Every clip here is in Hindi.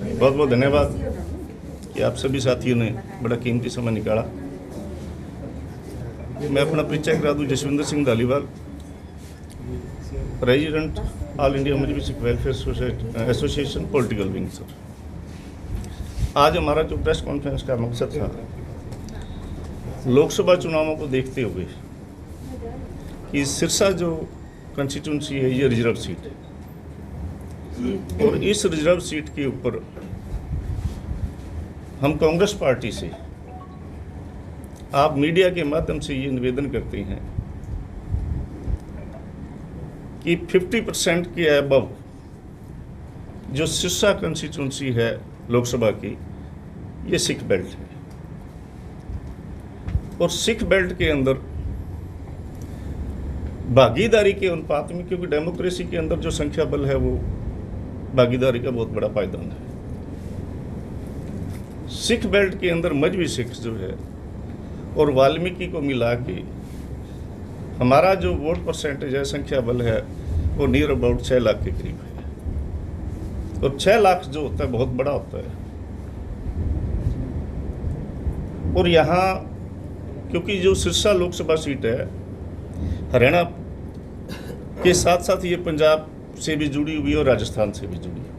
बहुत बहुत धन्यवाद कि आप सभी साथियों ने बड़ा कीमती समय निकाला। मैं अपना परिचय करा दूं, Jaswinder Singh Dhaliwal, president all India Mazhabi Sikh welfare association political wing. Sir, आज हमारा जो प्रेस कॉन्फ्रेंस का मकसद था, लोकसभा चुनावों को देखते हुए कि सिरसा जो कंस्टिट्यूंसी है ये रिजर्व सीट है और इस रिजर्व सीट के ऊपर हम कांग्रेस पार्टी से आप मीडिया के माध्यम से ये निवेदन करते हैं कि 50% के अबव जो सिरसा कंस्टिट्यूंसी है लोकसभा की, ये सिख बेल्ट है और सिख बेल्ट के अंदर भागीदारी के अनुपात में, क्योंकि डेमोक्रेसी के अंदर जो संख्या बल है वो भागीदारी का बहुत बड़ा पायदान है। सिख बेल्ट के अंदर मजहबी सिख जो है और वाल्मीकि को मिला के हमारा जो वोट परसेंटेज है, संख्या बल है, वो नियर अबाउट 6 लाख के करीब है और 6 लाख जो होता है बहुत बड़ा होता है। और यहाँ क्योंकि जो सिरसा लोकसभा सीट है हरियाणा के साथ साथ ये पंजाब से भी जुड़ी हुई है और राजस्थान से भी जुड़ी हुई है,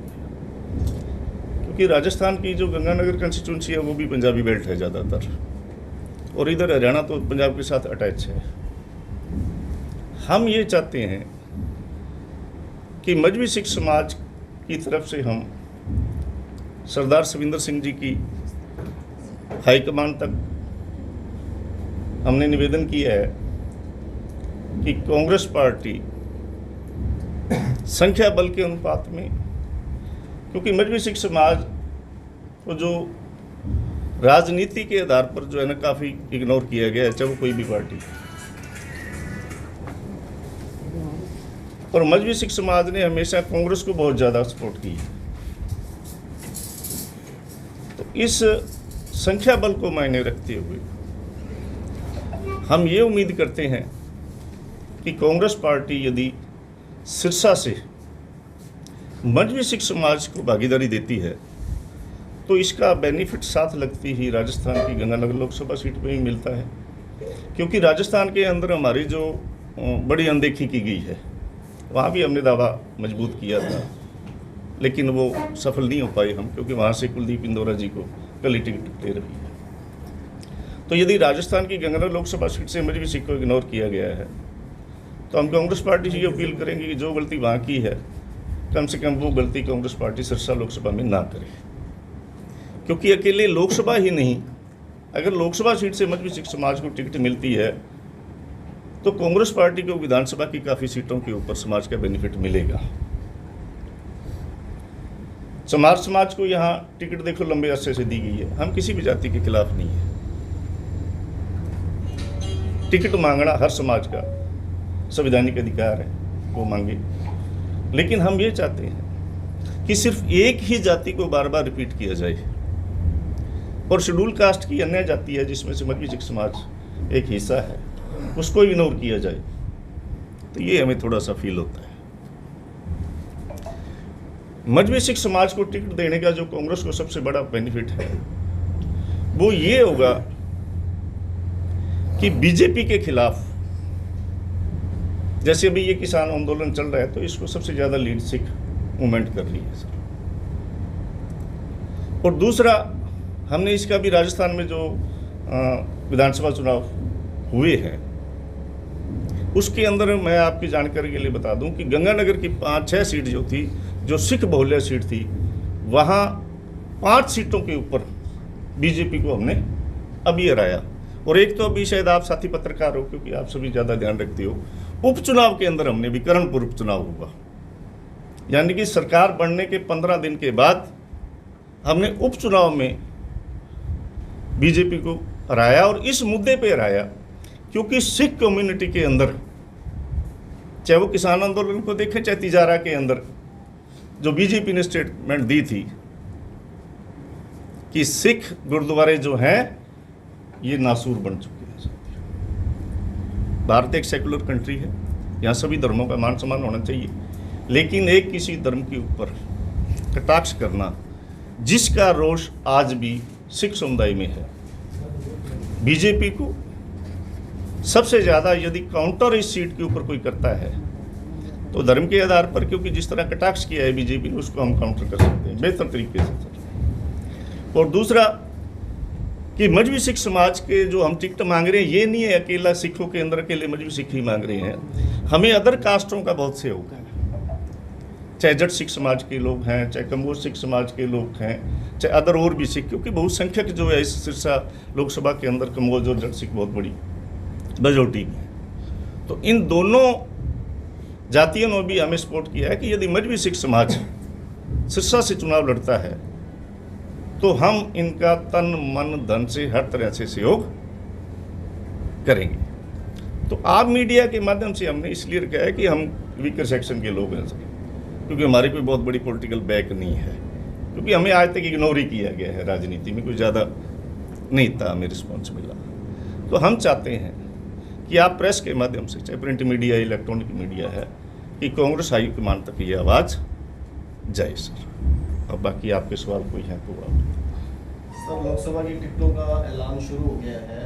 क्योंकि राजस्थान की जो गंगानगर कंस्टिट्यूंसी है वो भी पंजाबी बेल्ट है ज़्यादातर, और इधर हरियाणा तो पंजाब के साथ अटैच है। हम ये चाहते हैं कि मजहबी सिख समाज की तरफ से हम सरदार सविंदर सिंह जी की हाईकमान तक हमने निवेदन किया है कि कांग्रेस पार्टी संख्या बल के अनुपात में, क्योंकि मजहबी सिख समाज को जो राजनीति के आधार पर जो है ना काफ़ी इग्नोर किया गया है, चाहे वो कोई भी पार्टी है। और मजहबी सिख समाज ने हमेशा कांग्रेस को बहुत ज़्यादा सपोर्ट की है। तो इस संख्या बल को मायने रखते हुए हम ये उम्मीद करते हैं कि कांग्रेस पार्टी यदि सिरसा से मजहबी सिख समाज को भागीदारी देती है तो इसका बेनिफिट साथ लगती ही राजस्थान की गंगानगर लोकसभा सीट पे ही मिलता है, क्योंकि राजस्थान के अंदर हमारी जो बड़ी अनदेखी की गई है, वहाँ भी हमने दावा मजबूत किया था, लेकिन वो सफल नहीं हो पाए हम, क्योंकि वहाँ से कुलदीप इंदौरा जी को कल ही टिकट दे रही है। तो यदि राजस्थान की गंगानगर लोकसभा सीट से मजहबी सिख को इग्नोर किया गया है तो हम कांग्रेस पार्टी से ये अपील करेंगे कि जो गलती वहाँ की है, कम से कम वो गलती कांग्रेस पार्टी सिरसा लोकसभा में ना करे, क्योंकि अकेले लोकसभा ही नहीं, अगर लोकसभा सीट से मजहबी सिख समाज को टिकट मिलती है तो कांग्रेस पार्टी को विधानसभा की काफ़ी सीटों के ऊपर समाज का बेनिफिट मिलेगा। चमार समाज को यहाँ टिकट देखो लंबे अरसे से दी गई है, हम किसी भी जाति के खिलाफ नहीं है। टिकट मांगना हर समाज का संवैधानिक अधिकार है, वो मांगे, लेकिन हम ये चाहते हैं कि सिर्फ एक ही जाति को बार बार रिपीट किया जाए और शेड्यूल कास्ट की अन्य जाति है जिसमें से मजहबी सिख समाज एक हिस्सा है, उसको इग्नोर किया जाए, तो ये हमें थोड़ा सा फील होता है। मजहबी सिख समाज को टिकट देने का जो कांग्रेस को सबसे बड़ा बेनिफिट है वो ये होगा कि बीजेपी के खिलाफ, जैसे अभी ये किसान आंदोलन चल रहा है, तो इसको सबसे ज़्यादा लीड सिख मूवमेंट कर रही है सर। और दूसरा, हमने इसका भी राजस्थान में जो विधानसभा चुनाव हुए हैं उसके अंदर मैं आपकी जानकारी के लिए बता दूं कि गंगानगर की 5-6 सीट जो थी, जो सिख बहुल्य सीट थी, वहाँ 5 सीटों के ऊपर बीजेपी को हमने अभी हराया। और एक तो अभी शायद आप साथी पत्रकार हो, क्योंकि आप सभी ज़्यादा ध्यान रखते हो, उपचुनाव के अंदर हमने भी करणपुर उपचुनाव हुआ, यानी कि सरकार बनने के 15 दिन के बाद हमने उपचुनाव में बीजेपी को हराया। और इस मुद्दे पे हराया क्योंकि सिख कम्युनिटी के अंदर, चाहे वो किसान आंदोलन को देखें, चाहे तिजारा के अंदर, जो बीजेपी ने स्टेटमेंट दी थी कि सिख गुरुद्वारे जो हैं ये नासूर बन चुके हैं। भारत एक सेकुलर कंट्री है, यहाँ सभी धर्मों का मान सम्मान होना चाहिए, लेकिन एक किसी धर्म के ऊपर कटाक्ष करना जिसका रोष आज भी सिख समुदाय में है। बीजेपी को सबसे ज़्यादा यदि काउंटर इस सीट के ऊपर कोई करता है तो धर्म के आधार पर, क्योंकि जिस तरह कटाक्ष किया है बीजेपी ने, उसको हम काउंटर कर सकते हैं बेहतर तरीके से सर। और दूसरा कि मजहबी सिख समाज के जो हम टिकट मांग रहे हैं, ये नहीं है अकेला सिखों के अंदर अकेले मजहबी सिख ही मांग रहे हैं, हमें अदर कास्टों का बहुत सहयोग है। चाहे जट सिख समाज के लोग हैं, चाहे कम्बोज सिख समाज के लोग हैं, चाहे अदर और भी सिख, क्योंकि बहुसंख्यक जो है इस सिरसा लोकसभा के अंदर कम्बोज और जट सिख बहुत बड़ी मेजॉरिटी में है। तो इन दोनों जातियों ने भी हमें सपोर्ट किया है कि यदि मजहबी सिख समाज सिरसा से चुनाव लड़ता है तो हम इनका तन मन धन से हर तरह से सहयोग करेंगे। तो आप मीडिया के माध्यम से हमने इसलिए रखा है कि हम वीकर सेक्शन के लोग हैं सर, क्योंकि हमारी कोई बहुत बड़ी पॉलिटिकल बैक नहीं है, क्योंकि हमें आज तक इग्नोर ही किया गया है, राजनीति में कोई ज़्यादा नहीं था हमें रिस्पॉन्स मिला। तो हम चाहते हैं कि आप प्रेस के माध्यम से, चाहे प्रिंट मीडिया इलेक्ट्रॉनिक मीडिया है, कि कांग्रेस हाईकमान तक ये आवाज़ जाए सर। और बाकी आपके सवाल कोई हैं तो आप। सर, लोकसभा की टिकटों का ऐलान शुरू हो गया है,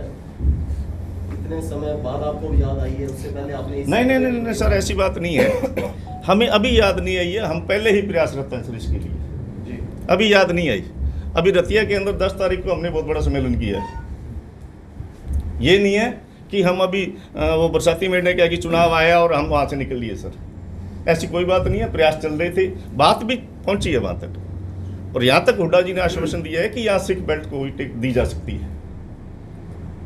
इतने समय बाद आपको भी याद आई है? उससे पहले आपने नहीं सर, ऐसी बात नहीं है। हमें अभी याद नहीं आई है, हम पहले ही प्रयासरत हैं सर इसके लिए जी। अभी याद नहीं आई। अभी रतिया के अंदर 10 तारीख को हमने बहुत बड़ा सम्मेलन किया है। ये नहीं है कि हम अभी वो बरसाती में ने क्या कि चुनाव आया और हम वहाँ से निकल लिए सर, ऐसी कोई बात नहीं है। प्रयास चल रहे थे, बात भी पहुँची है वहाँ तक। और यहाँ तक हुड्डा जी ने आश्वासन दिया है कि यहाँ सिख बेल्ट को टिकट दी जा सकती है।